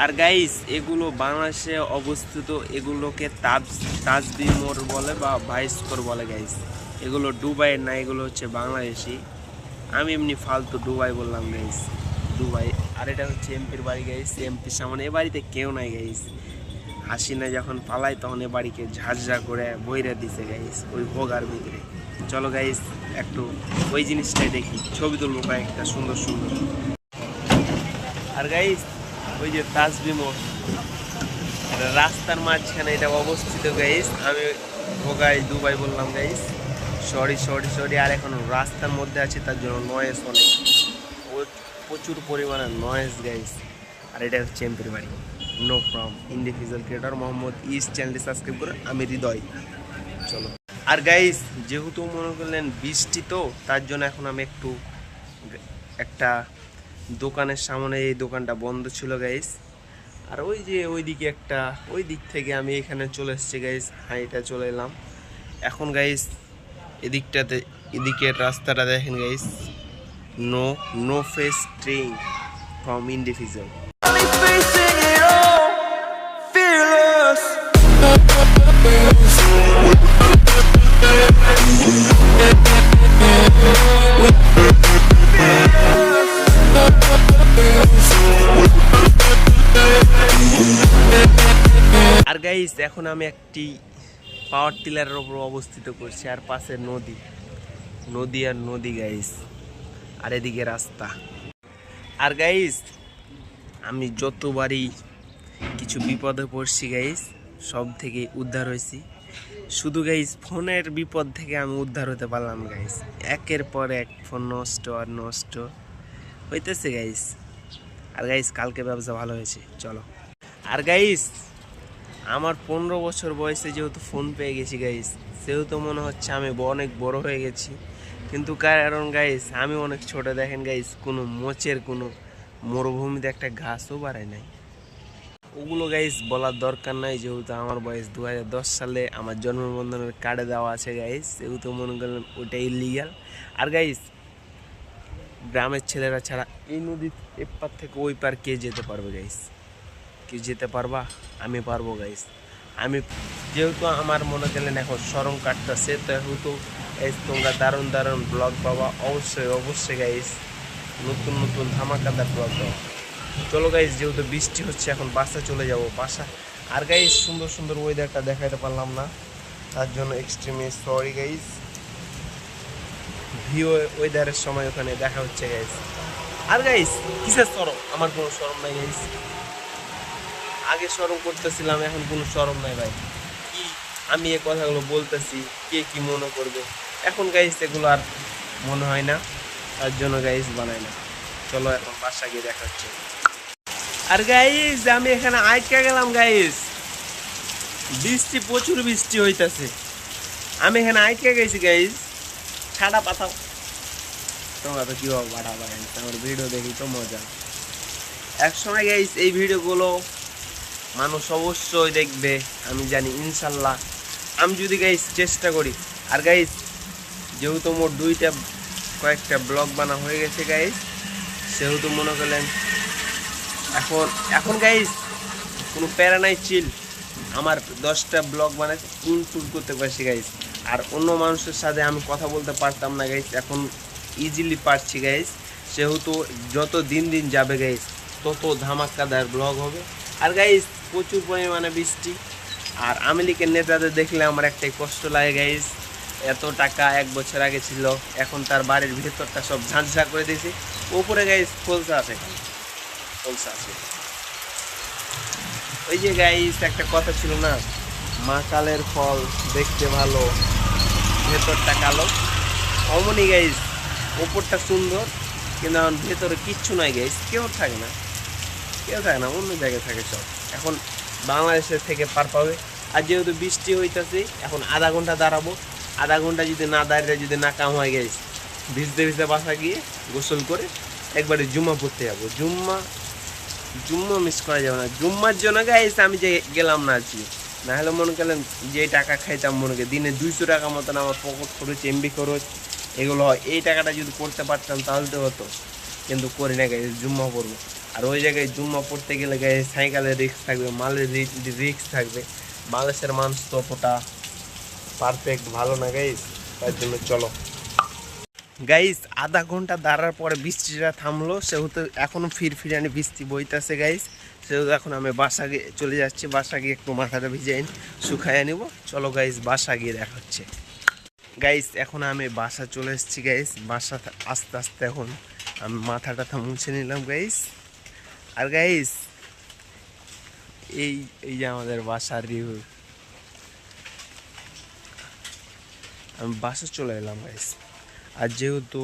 আর guys এগুলো বাংলাদেশে অবস্থিত, এগুলোকে তাজবি মোড় বলে বা ভাইস্কোর বলে গাইস। এগুলো দুবাইয়ের না, এগুলো হচ্ছে বাংলাদেশি। আমি এমনি ফালতু দুবাই বললাম গাইস, দুবাই। আর এটা হচ্ছে এমপির বাড়ি গাইস, এমপির সামনে। এ বাড়িতে কেউ নাই গাইস। হাসিনা যখন পালায় তখন এ বাড়িকে ঝাঁঝা করে বইরে দিছে গাইস ওই ভোগার ভিতরে। চলো গাইস একটু ওই জিনিসটাই দেখি, ছবি তুলবো কয়েকটা সুন্দর সুন্দর। আর গাইস ওই যে তাজবি মোড়, রাস্তার মাঝখানে এটা অবস্থিত গাইস। আমি ভোগাই দুবাই বললাম গাইস, সরি সরি সরি। আর এখন রাস্তার মধ্যে আছে, তার জন্য নয়েজ অনেক, প্রচুর পরিমাণে নয়েজ গাইস। আর এটা হচ্ছে এমপির বাড়ি। No from individual creator Mohammad ইস, চ্যানেলটি সাবস্ক্রাইব করে আমি হৃদয়। চলো। আর গাইস যেহেতু মনে করলেন বৃষ্টি, তো তার জন্য এখন আমি একটু একটা দোকানের সামনে, এই দোকানটা বন্ধ ছিল গাইস। আর ওই যে ওইদিকে একটা, ওই দিক থেকে আমি এখানে চলে এসেছি গাইস, হাইটা চলে এলাম এখন গাইস। এদিকটাতে, এদিকের রাস্তাটা দেখেন guys, no face train from individual. আর গাইস এখন আমি একটি পাওয়ার টিলারের উপর অবস্থিত করছি, আর পাশে নদী, নদী আর নদী গাইস, আর এদিকে রাস্তা। আর গাইস আমি যতবারই কিছু বিপদে পড়ছি গাইস, সব থেকে উদ্ধার হয়েছি। শুধু গাইস ফোনের বিপদ থেকে আমি উদ্ধার হতে পারলাম গাইস। একের পর এক ফোন নষ্ট আর নষ্ট হইতেছে গাইস। আর গাইস কালকে ব্যবসা ভালো হয়েছে। চলো। আর গাইস আমার 15 বছর বয়সে যেহেতু ফোন পেয়ে গেছি গাইস, সেহেতু মনে হচ্ছে আমি অনেক বড় হয়ে গেছি। কিন্তু কারণ গাইস আমি অনেক ছোট। দেখেন গাইস কোনো মোচের, কোনো মরুভূমিতে একটা ঘাসও বাড়ায় নাই। ওগুলো গাইস বলার দরকার নাই, যেহেতু আমার বয়স 2010 সালে আমার জন্মবন্ধনের কার্ডে দেওয়া আছে গাইস, সেহেতু মনে করলেন ওটা ইলিগাল। আর গাইস গ্রামের ছেলেরা ছাড়া এই নদীর এপার থেকে ওই পার কে যেতে পারবে গাইস? কে যেতে পারবা? আমি পারবো গাইস। আমি যেহেতু আমার মনে করলেন এখন শরম কাটতেছে, সেহেতু তোমরা দারুণ দারুণ ব্লগ পাবা অবশ্যই অবশ্যই গাইস, নতুন নতুন ধামাকাদার ব্লগ পাবা। চলো গাইস, যেহেতু বৃষ্টি হচ্ছে এখন বাসা চলে যাব বাসা। আর গাইস সুন্দর সুন্দর ওয়েদারটা দেখাতে পারলাম না, তার জন্য এক্সট্রিমলি সরি গাইস। ভিউ ওয়েদারের সময় ওখানে দেখা হচ্ছে গাইস। আর গাইস কিসের শরম? আমার কোনো শরম নাই গাইস। আগে শরম করতেছিলাম, এখন কোনো শরম নাই ভাই। কি আমি এই কথাগুলো বলতেছি, কে কি মনে করবে? এখন গাইস এগুলো আর মনে হয় না, তার জন্য গাইস বানাই না। চলো এখন বাসা গিয়ে দেখা হচ্ছে। আর গাইস আমি এখানে আটকে গেলাম গাইস, বৃষ্টি, প্রচুর বৃষ্টি হইতাছে। আমি এখানে আটকে গেছি গাইস। ছাড়া পাতাও তোমরা তো কি হবে বাড়া বাড়াই, আমার ভিডিও দেখি তো মজা। একসময় গাইস এই ভিডিওগুলো মানুষ অবশ্যই দেখবে, আমি জানি ইনশাল্লাহ, আমি যদি গাইস চেষ্টা করি। আর গাইস যেহেতু মোট কয়েকটা ব্লগ বানা হয়ে গেছে গাইস, সেহেতু মনে করলেন এখন গাইস কোনো প্যারা নাই, চিল। আমার 10টা ব্লগ বানাতে টুল করতে পারছি গাইস। আর অন্য মানুষের সাথে আমি কথা বলতে পারতাম না গাইস, এখন ইজিলি পারছি গাইস। সেহেতু যত দিন দিন যাবে গাইস তত ধামাকাদার ব্লগ হবে। আর গাইস প্রচুর পরিমাণে বৃষ্টি। আর আওয়ামী লীগের নেতাদের দেখলে আমার একটাই কষ্ট লাগে গাইস, এত টাকা 1 বছর আগে ছিল, এখন তার বাড়ির ভিতরটা সব ঝাঁঝা করে দিয়েছে। উপরে গাইস ফলসা আছে, ফলসা আছে। ওই যে গাইস একটা কথা ছিল না, মা কালের ফল দেখতে ভালো, ভেতরটা কালো। অমনি গাইস ওপরটা সুন্দর, কিন্তু এখন ভেতরে কিচ্ছু নাই গাইস। কেউ থাকে না, অন্য জায়গায় থাকে সব। এখন বাংলাদেশের থেকে পার পাবে। আর যেহেতু বৃষ্টি হইতেছে, এখন আধা ঘন্টা দাঁড়াবো। আধা ঘন্টা যদি না দাঁড়িয়ে, যদি না কাম হয় গাইস, ভিজতে ভিজতে বাসা গিয়ে গোসল করে একবারে জুম্মা পড়তে যাবো। জুম্মা জুম্মা মিস করা যাবে না। জুম্মার জন্য গাইস আমি যে গেলাম না আজকে, না হলে মনে করলেন যে টাকা খাইতাম মনে করি দিনে 200 টাকা মতন আমার পকেট খরচ, এমবি খরচ এগুলো হয়। এই টাকাটা যদি করতে পারতাম তাহলে তো হতো, কিন্তু করি না গাইস। জুম্মা পড়বো, আর ওই জায়গায় জুম্মা পড়তে গেলে গাইস সাইকেলের রিস্ক থাকবে, মালের রিস্ক থাকবে। বাংলাদেশের মানুষ তো অতটা পারফেক্ট ভালো না গাইস, তার জন্য চলো গাইস। আধা ঘন্টা দাঁড়ার পরে বৃষ্টিটা থামলো, সেহেতু এখনও ফিরফিরানি বৃষ্টি বইতেছে গাইস। সেহেতু এখন আমি বাসা গিয়ে চলে যাচ্ছি, বাসা গিয়ে একটু মাথাটা ভিজিয়ে শুকাইয়ে নিব। চলো গাইস বাসা গিয়ে দেখা হচ্ছে। গাইস এখন আমি বাসা চলে এসেছি গাইস। বাসা আস্তে আস্তে এখন আমি মাথাটা মুছে নিলাম গাইস। আর গাইস এই এই যে আমাদের বাসার রিভিউ, আমি বাসা চলে এলাম গাইস। আর যেহেতু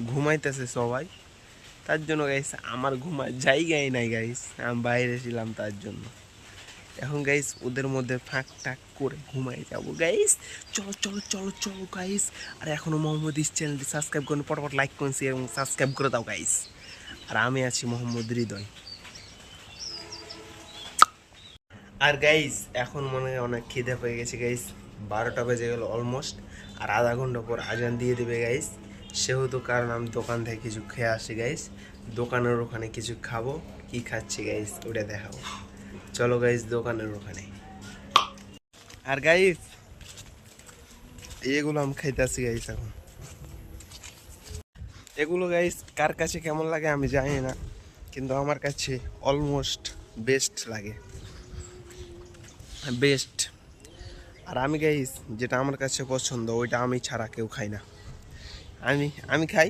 ঘুমাইতেছে সবাই, তার জন্য গাইস আমার ঘুমার জায়গাই নাই গাইস, আমি বাইরে ছিলাম তার জন্য। এখন গাইস ওদের মধ্যে ফাঁক টাক করে ঘুমাই যাবো গাইস। চলো চলো চলো চলো গাইস। আর এখনো মোহাম্মদ ইস চ্যানেলটি সাবস্ক্রাইব করুন, পটপট লাইক করুন এবং সাবস্ক্রাইব করে দাও গাইস। আর আমি আছি মোহাম্মদ হৃদয়। আর গাইস এখন মনে হয় অনেক খিদে পেয়ে গেছে গাইস, 12টা বেজে গেল অলমোস্ট। আর আধা ঘন্টা পর আজান দিয়ে দেবে গাইস। সেহেতু কারণ আমি দোকান থেকে কিছু খেয়ে আসি গাইস, দোকানের ওখানে কিছু খাবো। কি খাচ্ছি গাইস ওটা দেখাবো, চলো গাইস দোকানের ওখানে। আর গাইস এগুলো আমি খাইতেছি গাইস এখন। এগুলো গাইস কার কাছে কেমন লাগে আমি জানি না, কিন্তু আমার কাছে অলমোস্ট বেস্ট লাগে, বেস্ট। আর আমি গাইস যেটা আমার কাছে পছন্দ ওইটা আমি ছাড়া কেউ খাই না। আমি খাই,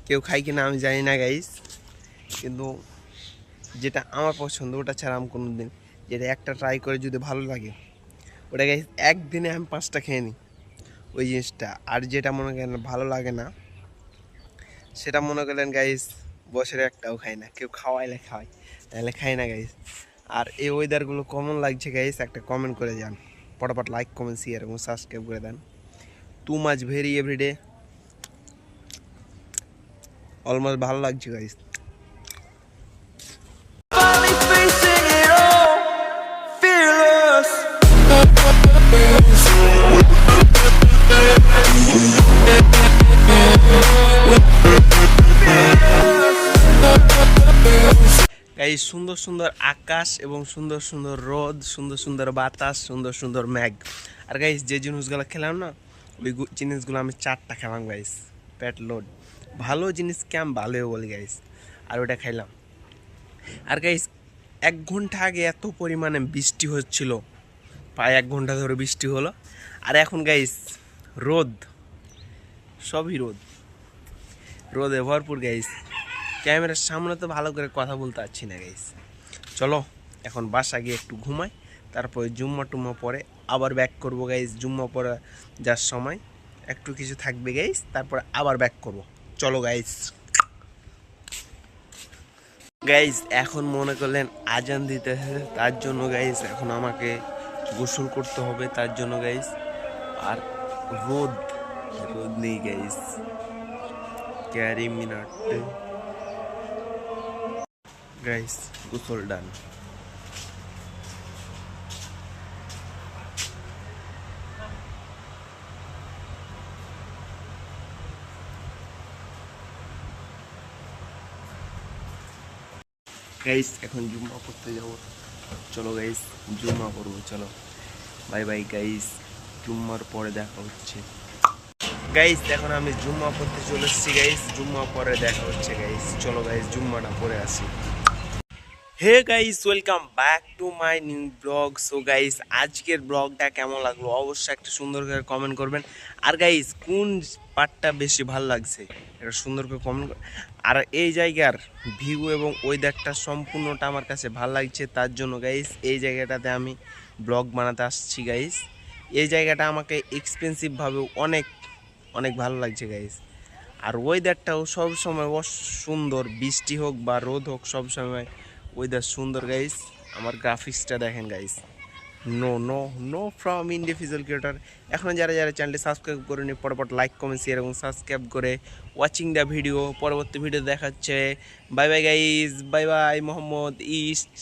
কেউ খাই কিনা আমি জানি না গাইস, কিন্তু যেটা আমার পছন্দ ওটা ছাড়া আমি কোনো দিন, যেটা একটা ট্রাই করে যদি ভালো লাগে ওটা গাইস একদিনে আমি 5টা খেয়ে নিই ওই জিনিসটা। আর যেটা মনে করেন ভালো লাগে না সেটা মনে করলেন গাইস বছরে একটাও খাই না। কেউ খাওয়াইলে খাওয়াই, তাহলে খাই না গাইস। আর এই ওয়েদারগুলো কেমন লাগছে গাইস একটা কমেন্ট করে যান, পটাপট লাইক কমেন্ট শেয়ার এবং সাবস্ক্রাইব করে দেন। Too much very everyday almost ভালো লাগছে গাইস। এই সুন্দর সুন্দর আকাশ এবং সুন্দর সুন্দর রোদ, সুন্দর সুন্দর বাতাস, সুন্দর সুন্দর মেঘ। আর গাইস যে জিনিসগুলো খেলাম না ওই জিনিসগুলো আমি 4টা খেলাম গাইস, পেট লোড। ভালো জিনিস ক্যাম ভালোও বলি গাইস, আর ওটা খাইলাম। আর গাইস 1 ঘন্টা আগে এত পরিমাণে বৃষ্টি হচ্ছিল, প্রায় 1 ঘন্টা ধরে বৃষ্টি হলো। আর এখন গাইস রোদ, সবই রোদ, রোদে ভরপুর গাইস। ক্যামেরার সামনে তো ভালো করে কথা বলতে পারছি না গাইস। চলো এখন বাসা গিয়ে একটু ঘুমাই, তারপরে জুম্মা টুম্মা পরে আবার ব্যাক করবো গাইস। জুম্মা পরে যার সময় একটু কিছু থাকবে গাইস, তারপরে আবার ব্যাক করব। চলো গাইস। গাইস এখন মনে করলেন আজান দিতে, তার জন্য গাইস এখন আমাকে গোসল করতে হবে তার জন্য গাইস। আর রোদ রোদ নেই গাইস, ক্যারি মিনাট গাইস, গোসল ডান। গাইস এখন জুম্মা করতে যাবো, চলো গাইস জুম্মা করবো। চলো বাই বাই গাইস, জুম্মার পরে দেখা হচ্ছে গাইস। এখন আমি জুম্মা পড়তে চলে এসেছি গাইস, জুম্মা পরে দেখা হচ্ছে গাইস। চলো গাইস জুম্মাটা পরে আসি। Hey guys welcome back to my new vlog. So guys আজকের ব্লগটা কেমন লাগলো অবশ্যই একটা সুন্দর করে কমেন্ট করবেন। আর গাইস কোন পার্টটা বেশি ভালো লাগছে এটা সুন্দর করে কমেন্ট করবেন। আর এই জায়গার ভিউ এবং ওয়েদারটা সম্পূর্ণটা আমার কাছে ভালো লাগছে, তার জন্য গাইস এই জায়গাটাতে আমি ব্লগ বানাতে আসছি গাইস। এই জায়গাটা আমাকে এক্সপেন্সিভভাবে অনেক অনেক ভালো লাগছে গাইস। আর ওয়েদারটাও সবসময় সুন্দর, বৃষ্টি হোক বা রোদ হোক সবসময় ওয়েদার সুন্দর গাইস। আমার গ্রাফিক্সটা দেখেন guys, no no no from individual creator. এখনও যারা যারা চ্যানেলটি সাবস্ক্রাইব করেনি পরপর লাইক কমেন্ট শেয়ার এবং সাবস্ক্রাইব করে ওয়াচিং দ্য ভিডিও। পরবর্তী ভিডিও দেখাচ্ছে। Bye bye guys, bye bye Mohammad east.